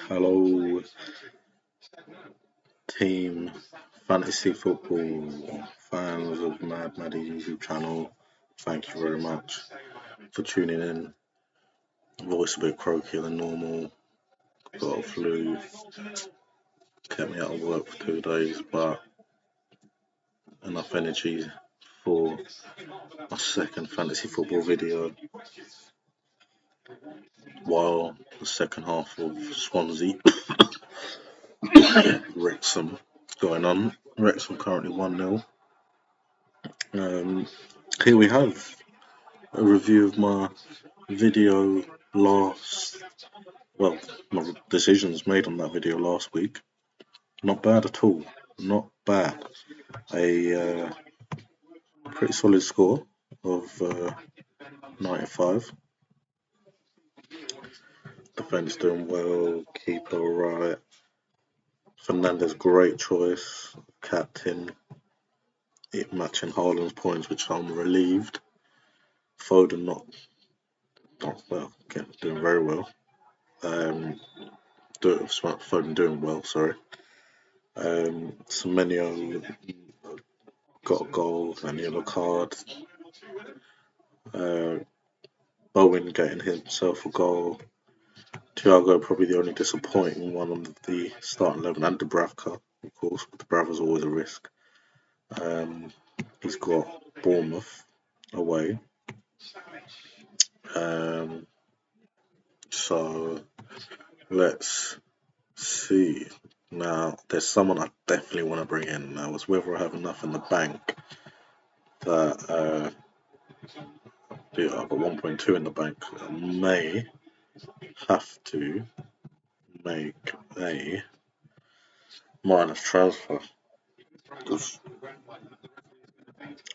Hello, team fantasy football fans of Maddie YouTube channel. Thank you very much for tuning in. Voice a bit croakier than normal. Got a flu. Kept me out of work for 2 days, but enough energy for my second fantasy football video. While the second half of Swansea Wrexham going on. Wrexham currently 1-0. Here we have a review of my video my decisions made on that video last week. Not bad at all. Not bad. A pretty solid score of 95. Defense doing well. Keeper alright. Fernandez great choice. Captain. It matching Haaland's points, which I'm relieved. Foden not well. Doing very well. Foden doing well. Sorry. Semenyo got a goal and a yellow card. Bowen getting himself a goal. Thiago probably the only disappointing one on the starting 11, and Dubravka, of course. But Dubravka's always a risk. He's got Bournemouth away. So let's see. Now, there's someone I definitely want to bring in. Now, it's whether I have enough in the bank that I've got 1.2 in the bank. I may have to make a minus transfer,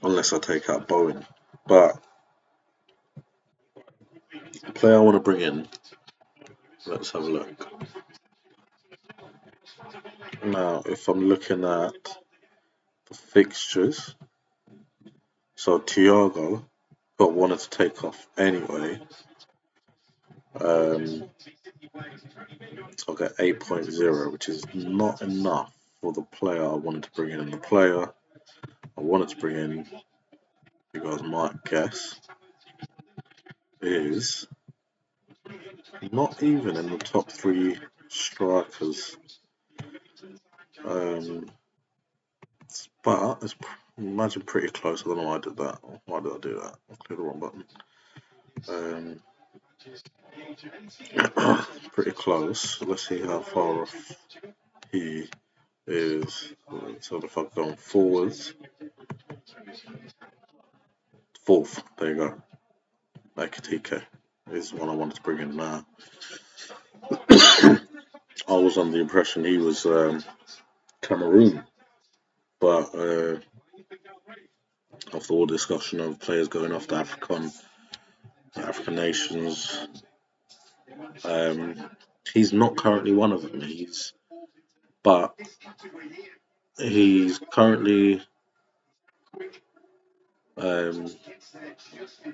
unless I take out Bowen. But the player I want to bring in, let's have a look. Now, if I'm looking at the fixtures, so Thiago got wanted to take off anyway. So I'll get 8.0, which is not enough for the player I wanted to bring in. And the player I wanted to bring in, you guys might guess, is not even in the top 3 strikers. But it's imagine pretty close. I don't know why I did that. Why did I do that? I clicked the wrong button. Pretty close. Let's see how far off he is. So if I go on forwards, 4th. There you go. Ekitike is one I wanted to bring in now. I was under the impression he was Cameroon, but after all discussion of players going off to African nations, he's not currently one of them. But he's currently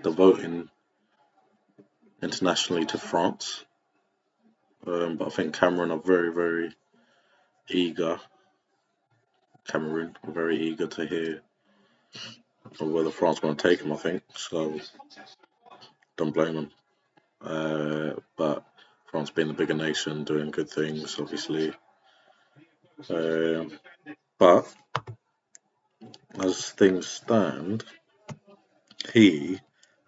devoting internationally to France. But I think Cameroon are very eager. Cameroon are very eager to hear whether France want to take him. I think so. Don't blame them. But France being the bigger nation, doing good things, obviously. But as things stand, he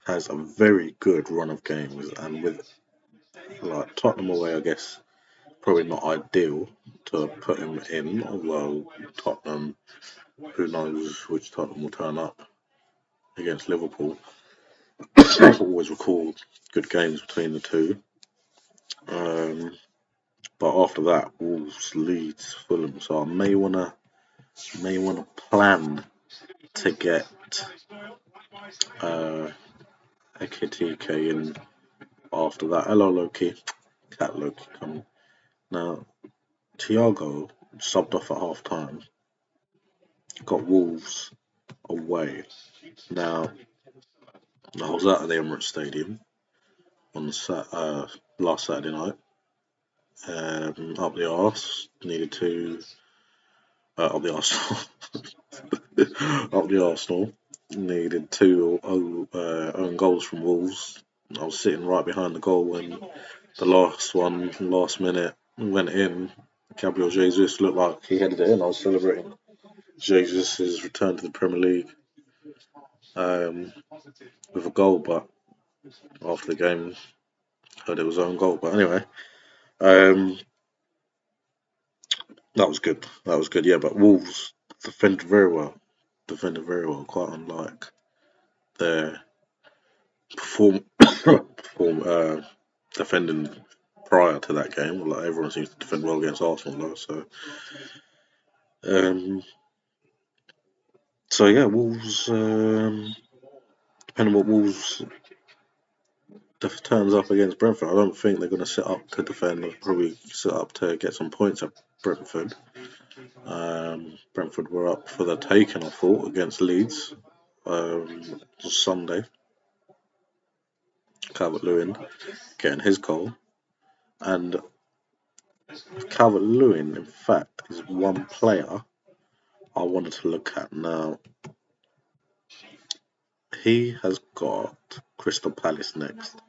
has a very good run of games, and with like Tottenham away, I guess probably not ideal to put him in. Although Tottenham, who knows which Tottenham will turn up against Liverpool. Always record good games between the two. But after that, Wolves, Leeds, Fulham. So I may wanna plan to get Ekitike in after that. Hello Loki, Cat Loki coming. Now Thiago subbed off at half time. Got Wolves away. Now I was at the Emirates Stadium on the last Saturday night. Up the arse, needed to up the Arsenal, up the Arsenal, needed two own goals from Wolves. I was sitting right behind the goal when the last one, last minute, went in. Gabriel Jesus looked like he headed it in. I was celebrating Jesus' return to the Premier League um, with a goal, but after the game, heard it was own goal. But anyway, um, that was good. That was good. Yeah, but Wolves defended very well. Defended very well, quite unlike their perform defending prior to that game. Like everyone seems to defend well against Arsenal though. Um, so yeah, Wolves. Depending on what Wolves turns up against Brentford, I don't think they're going to sit up to defend. They'll probably sit up to get some points at Brentford. Brentford were up for the taking, I thought, against Leeds Sunday. Calvert-Lewin getting his goal, and Calvert-Lewin, in fact, is one player I wanted to look at now. He has got Crystal Palace next,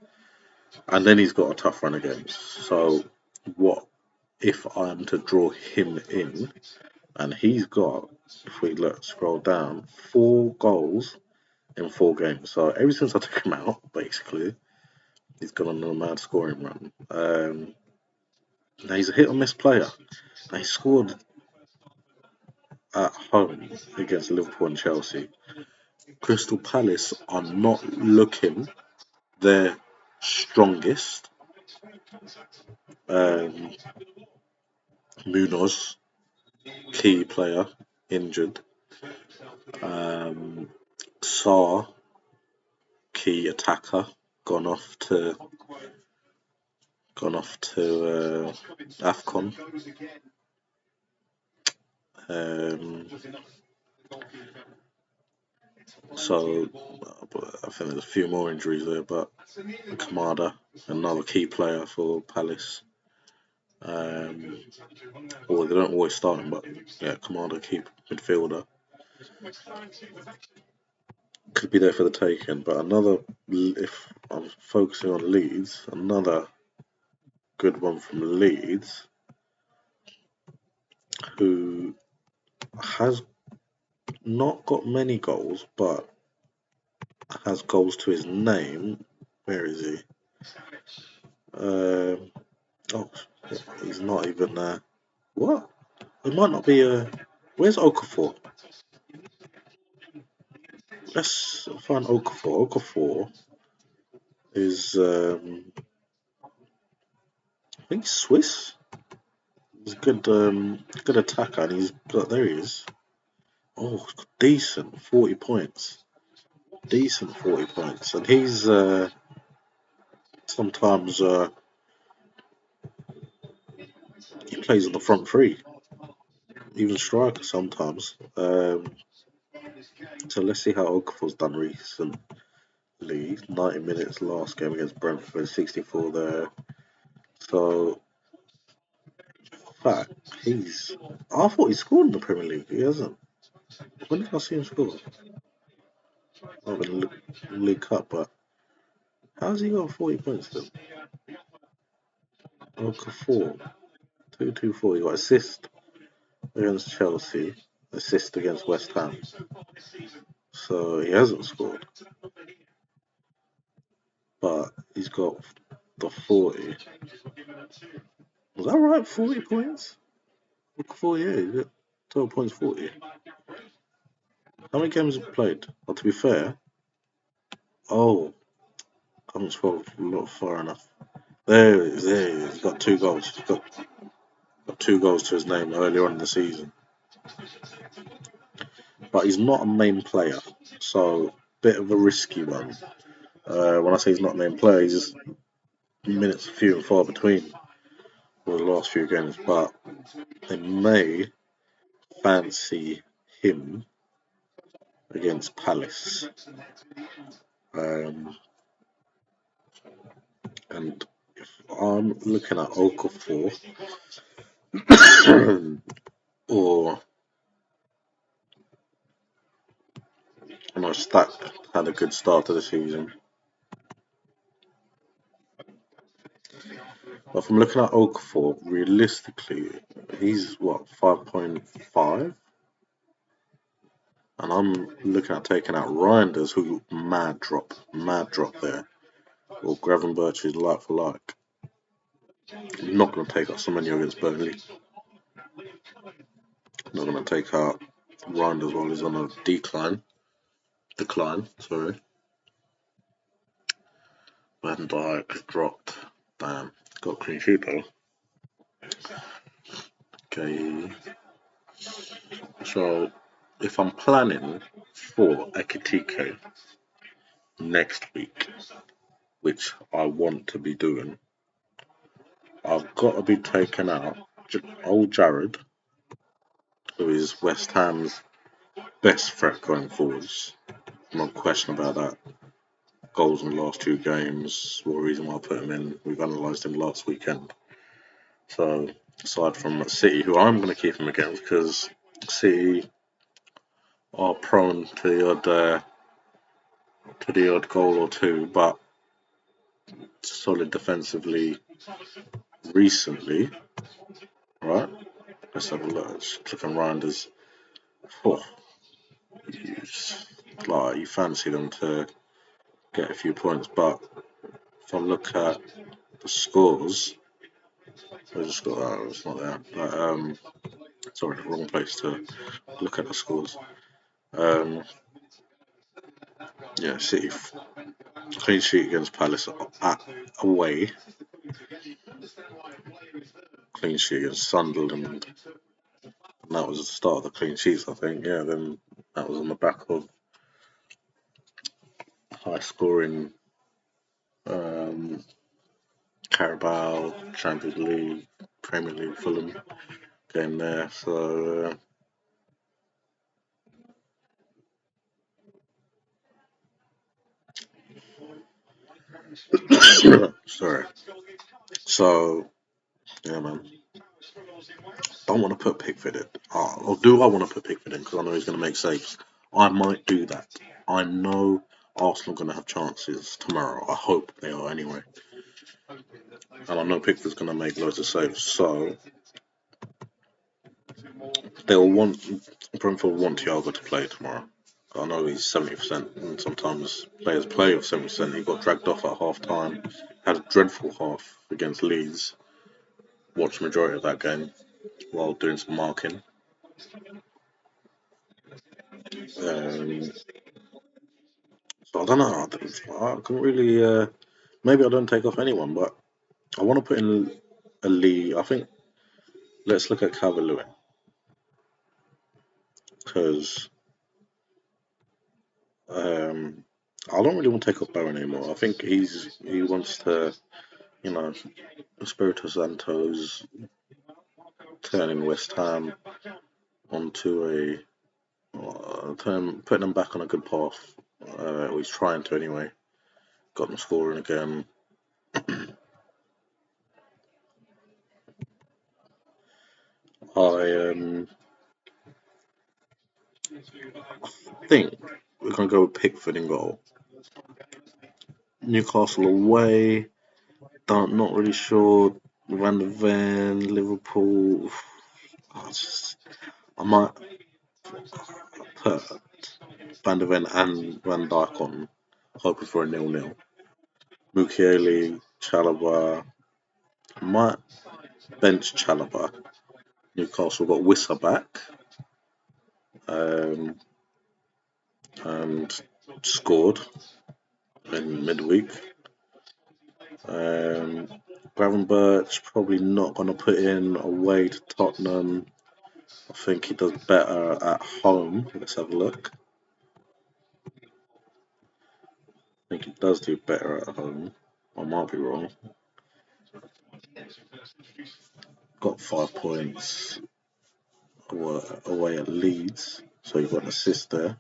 and then he's got a tough run of games. So, what if I am to draw him in? And he's got, if we look, scroll down, 4 goals in 4 games. So, ever since I took him out, basically, he's gone on a mad scoring run. Now he's a hit or miss player. Now he scored at home against Liverpool and Chelsea. Crystal Palace are not looking their strongest. Munoz, key player, injured. Sarr, key attacker, gone off to AFCON. So I think there's a few more injuries there, but Kamada, another key player for Palace. Well, they don't always start him, but yeah, Kamada, key midfielder, could be there for the taking. But another, if I'm focusing on Leeds, another good one from Leeds, who has not got many goals, but has goals to his name. Where is he? Oh, he's not even there. What? It might not be a. Where's Okafor? Let's find Okafor. Okafor is, I think, Swiss. He's a good attacker, and he's. Oh, there he is. Oh, decent, 40 points. Decent 40 points, and he's sometimes he plays on the front three, even striker sometimes. So let's see how Okafor's done recently. 90 minutes last game against Brentford, 64 there. So, in fact, I thought he scored in the Premier League. He hasn't. When did I see him score? Not in the League Cup, but how's he got 40 points then? Okafor, 2-2-4. He got assist against Chelsea, assist against West Ham. So he hasn't scored, but he's got the 40. Was that right? 40 points? 40, yeah, he got 12 points, 40. How many games have he played? Well, to be fair, oh, I haven't scrolled not far enough. There he is. He's got 2 goals. He's got 2 goals to his name earlier on in the season. But he's not a main player, so bit of a risky one. When I say he's not a main player, he's just minutes few and far between for the last few games. But they may fancy him against Palace. And I'm looking at Okafor or Stack had a good start to the season. But if I'm looking at Okafor, realistically, he's what 5.5, and I'm looking at taking out Reinders, who mad drop there, or Gravenberch is like for like. I'm not going to take out Semenyo against Burnley. I'm not going to take out Reinders while he's on a decline. Sorry. Van Dijk dropped. Damn, got a clean sheet though. Okay, so if I'm planning for Ekitike next week, which I want to be doing, I've got to be taking out old Jared, who is West Ham's best threat going forwards. No question about that. Goals in the last two games, what reason why I put him in. We've analysed him last weekend. So aside from City, who I'm going to keep him against, because City are prone to the odd goal or two, but solid defensively recently. Right? Let's have a look. Let's click on Reinders. Oh, you fancy them to get a few points, but if I look at the scores, I just got that. It's not there. But, sorry, wrong place to look at the scores. Yeah, City clean sheet against Palace away, clean sheet against Sunderland, and that was the start of the clean sheets, I think. Yeah, then that was on the back of high scoring Carabao, Champions League, Premier League, Fulham game there. So sorry. So yeah, man. Don't want to put Pickford in. Or do I want to put Pickford in? Because I know he's going to make saves. I might do that. I know Arsenal are going to have chances tomorrow. I hope they are anyway. And I know Pickford's going to make loads of saves. So they'll want Brentford want Thiago to play tomorrow. I know he's 70%, and sometimes players play with 70%. He got dragged off at half time. Had a dreadful half against Leeds. Watched the majority of that game while doing some marking. So I don't know. I can really. Maybe I don't take off anyone, but I want to put in a Lee. I think let's look at Calvert-Lewin because I don't really want to take off Barron anymore. I think he wants to, you know, Espirito Santo's turning West Ham onto putting them back on a good path. He's trying to anyway. Got them scoring again. I think we're gonna go with Pickford in goal. Newcastle away. Not really sure. Van der Ven, Liverpool. I might put Van der Ven and Van Dijk on, hoping for a 0-0. Mukiele, Chalobah. Might bench Chalobah. Newcastle got Wissa back. And scored in midweek. Gravenberch probably not going to put in away to Tottenham. I think he does better at home. Let's have a look. I think he does do better at home. I might be wrong. Got 5 points away at Leeds, so he got an assist there.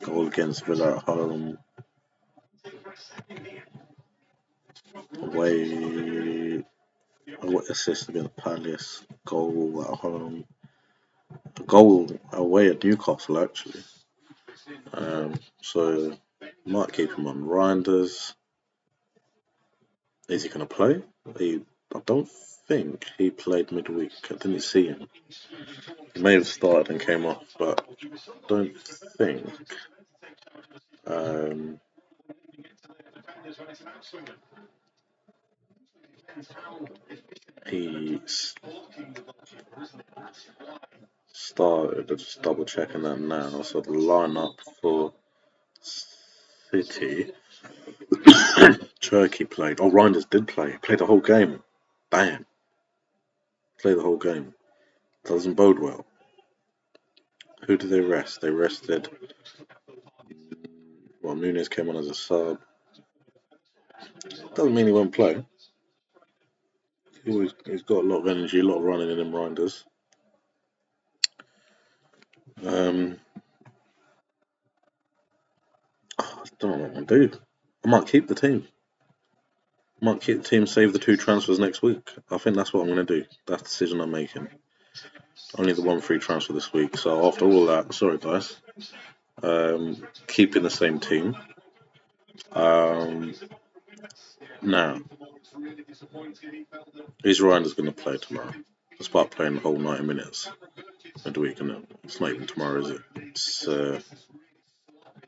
Goal against Villa at home. away, assist against Palace, goal at home, goal away at Newcastle actually. So might keep him on Reinders. Is he going to play? I don't think he played midweek. I didn't see him. He may have started and came off, but I don't think. He started. I'm just double checking that now. So the lineup for City. Turkey played. Oh, Reinders did play. He played the whole game. Damn. Played the whole game. Doesn't bode well. Who did they rest? They rested. Well, Nunes came on as a sub. Doesn't mean he won't play. He's got a lot of energy, a lot of running in him, Reinders. I don't know what I'm gonna do. I might keep the team. Save the 2 transfers next week. I think that's what I'm gonna do. That's the decision I'm making. Only the 1 free transfer this week. So after all that, sorry guys. Keeping the same team. Now, is Reinders gonna play tomorrow? Despite playing the whole 90 minutes midweek, and it's not even tomorrow, is it? It's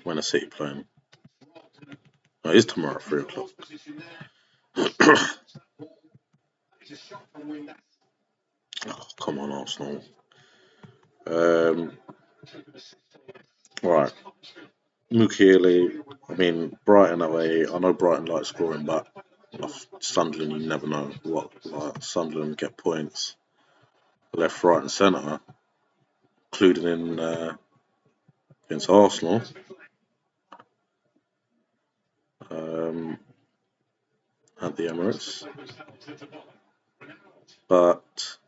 when a City playing. No, it is tomorrow at 3:00. Oh, come on, Arsenal. Right. Mukiele, I mean, Brighton away. I know Brighton like scoring, but Sunderland, you never know what. Like, Sunderland get points left, right, and centre, including in against Arsenal. At the Emirates. But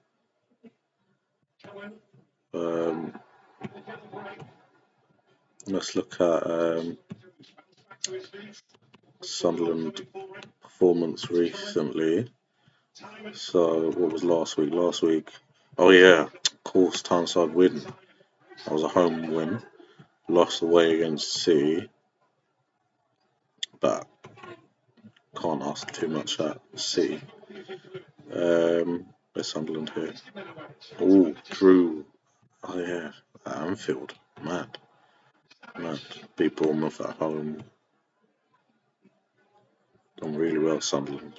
let's look at Sunderland performance recently. So what was last week? Last week, oh yeah, of course, Tyneside win. That was a home win. Lost away against City, but can't ask too much at City. Where's Sunderland here? Oh, Drew. Oh yeah, at Anfield. Mad. Beat Bournemouth at home. Done really well, Sunderland.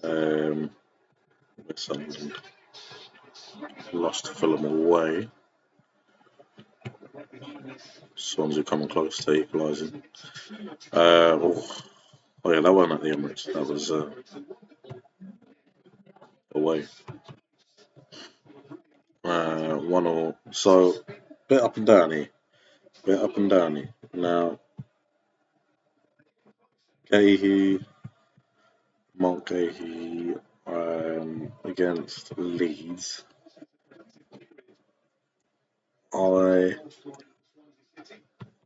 Where's Sunderland? Lost to Fulham away. Swansea coming close to equalising. Oh yeah, that wasn't at the Emirates. That was away. 1-1. So, bit up and down here. Now, Mark Gahey against Leeds. I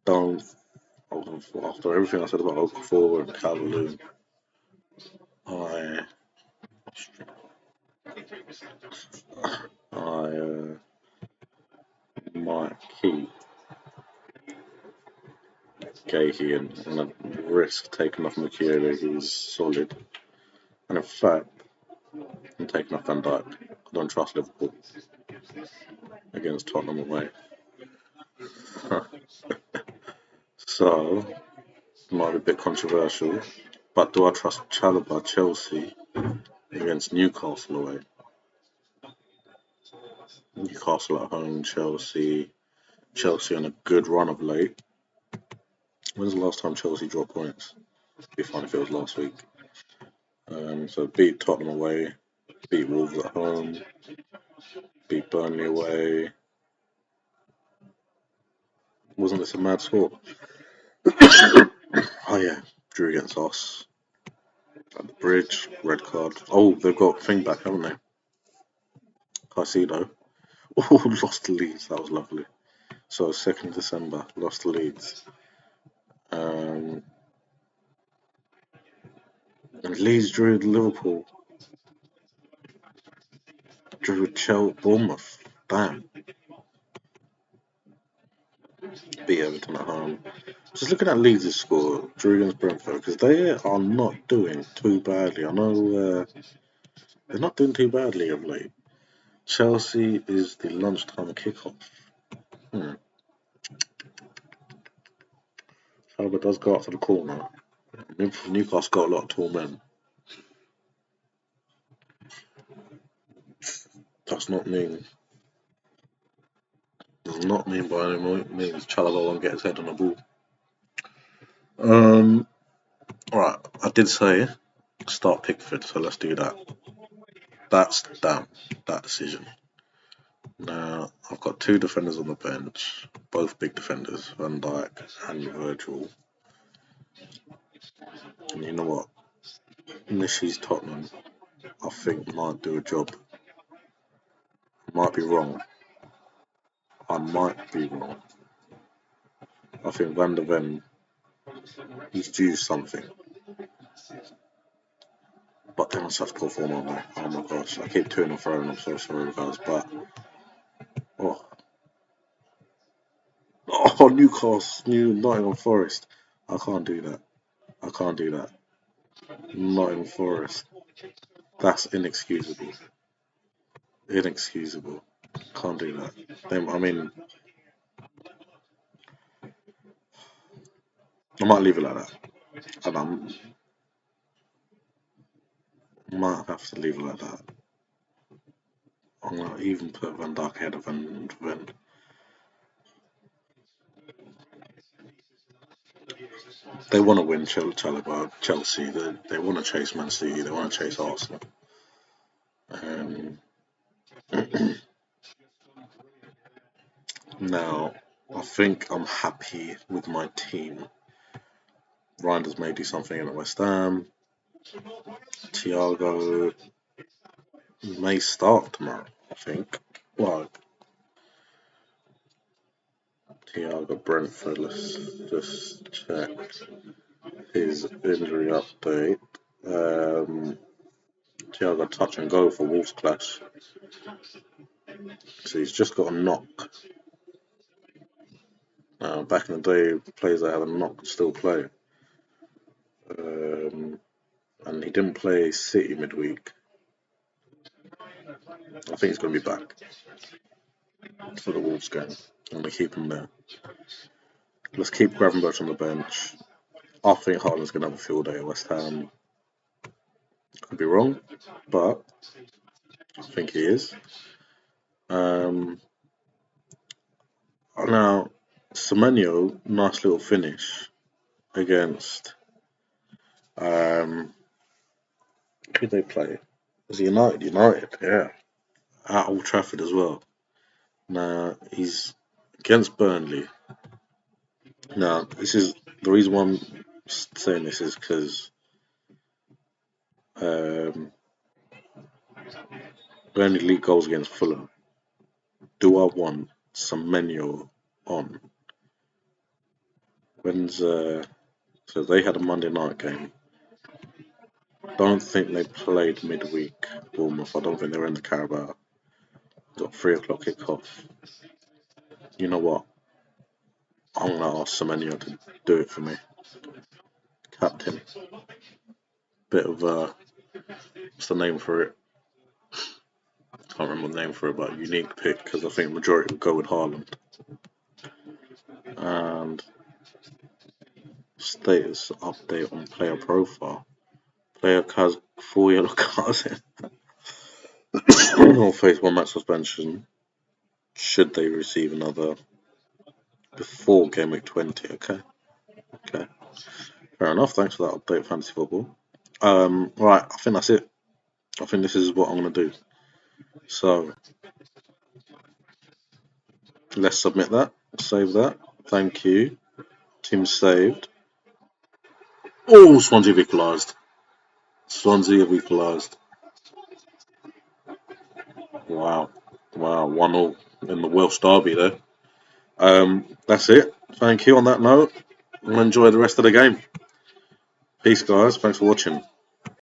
don't, after everything I said about Okafor and Calvert-Lewin, I might keep Gahey and risk taking off Mukiele, who's solid. And in fact, I'm taking off Van Dijk. I don't trust Liverpool against Tottenham away. So, it might be a bit controversial. But do I trust Chalobah Chelsea against Newcastle away? Newcastle at home, Chelsea on a good run of late. When's the last time Chelsea dropped points? It'd be fun if it was last week. So beat Tottenham away, beat Wolves at home, beat Burnley away. Wasn't this a mad score? Oh yeah, drew against us at the bridge, red card. Oh, they've got thing back, haven't they? Caicedo. Oh, lost to Leeds. That was lovely. So 2nd December, lost to Leeds. And Leeds drew with Liverpool, drew with Chelsea, Bournemouth. Damn. Beat Everton at home. Just looking at Leeds' score, drew against Brentford, because they are not doing too badly. I know they're not doing too badly of late. Chelsea is the lunchtime kickoff. Hmm. However, does go up to the corner. Newcastle got a lot of tall men. Does not mean by any means Chalobah won't get his head on the ball. Right, I did say start Pickford, so let's do that. That's that decision. Now I've got two defenders on the bench, both big defenders, Van Dijk and Virgil. And you know what? Nishi's Tottenham, I think might do a job. Might be wrong. I might be wrong. I think Van der Ven, he's due something. But they're on such poor form, aren't they? Oh my gosh, I keep to and fro, and I'm so sorry, guys. But Newcastle, Nottingham Forest. I can't do that. I can't do that. Nottingham Forest. That's inexcusable. Inexcusable. Can't do that. I mean, I might leave it like that. And I might have to leave it like that. I'm gonna even put Van Dijk ahead of Van Ven. They want to win Chelsea. They want to chase Man City. They want to chase Arsenal. Um, Now, I think I'm happy with my team. Reinders may do something at West Ham. Thiago may start tomorrow, I think. Well, Thiago Brentford, let's just check his injury update. Thiago touch and go for Wolves clash. So he's just got a knock. Back in the day, players that had a knock could still play. And he didn't play City midweek. I think he's going to be back for the Wolves game. I'm going to keep him there. Let's keep Gravenberch on the bench. I think Haaland's going to have a field day at West Ham. Could be wrong, but I think he is. Now, Semenyo, nice little finish against. Who they play? Was it United? United, yeah. At Old Trafford as well. Now, he's against Burnley. Now, this is the reason why I'm saying this is because Burnley league goals against Fulham. Do I want Semenyo on? So they had a Monday night game. Don't think they played midweek. Bournemouth. I don't think they were in the Carabao. Got 3 o'clock kickoff. You know what? I'm gonna ask Semenyo to do it for me. Captain. Bit of what's the name for it? Can't remember the name for it, but unique pick because I think majority would go with Haaland. And status update on player profile. Player has 4 yellow cards in. Or face 1 match suspension. Should they receive another before Gameweek 20? Okay. Fair enough. Thanks for that update, fantasy football. Right. I think that's it. I think this is what I'm gonna do. So let's submit that. Save that. Thank you. Team saved. Oh, Swansea have equalised. Wow. 1-0 in the Welsh derby there. That's it. Thank you on that note. And enjoy the rest of the game. Peace, guys. Thanks for watching.